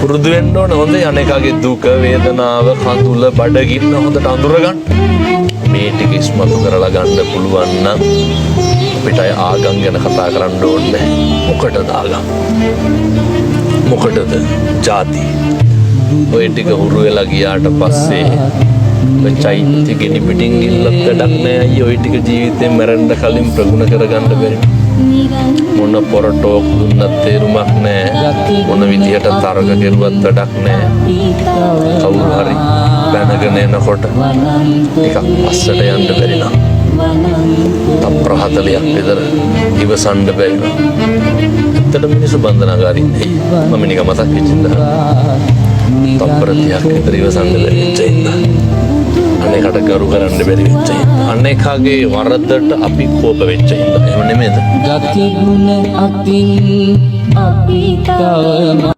පුරුදු වෙන්න ඕන හොඳේ අනේකගේ දුක වේදනාව කඳුල බඩගින්න හොඳට අඳුර ගන්න. මේ ටික ඉස්මතු කරලා ගන්න පුළුවන් නම් අපිට ආගම් ගැන කතා කරන්න ඕනේ. මොකටද ආගම්? මොකටද ಜಾති? ඔය ටික හුරු වෙලා ගියාට පස්සේ ඔය චෛත්‍ය ගෙඩි පිටින් ඉල්ලක් වැඩක් නෑ අයියෝ. ඔය ටික ජීවිතේ මැරෙන්න කලින් ප්‍රගුණ කරගන්න බැරි. මොන පොරටෝක් දුන්නත් තේරුමක් නෑ. මොන විදියට තරග කෙරුවත් වැඩක් නෑ. කවුරු හරි බැනගෙන එනකොට ටිකක් පස්සට යන්න බැරි නම් තප්පර 40ක් විතර ඉවසන්න බැරි නම් ඇත්තට මිනිස්සු බන්ධනාගාරින්නේ. මම නිකන් මතක් වෙච්ච ඉඳලා තප්පර 30ක් විතර ඉවසන්න බැරි වෙච්ච ඉඳලා අනේකට ගරු කරන්න බැරි වෙච්ච ඉඳලා අනේකගේ වරදට අපි කෝප වෙච්ච ඉඳලා එහෙම නෙමෙයිද? ගති ගුණ අතින් අපි තවම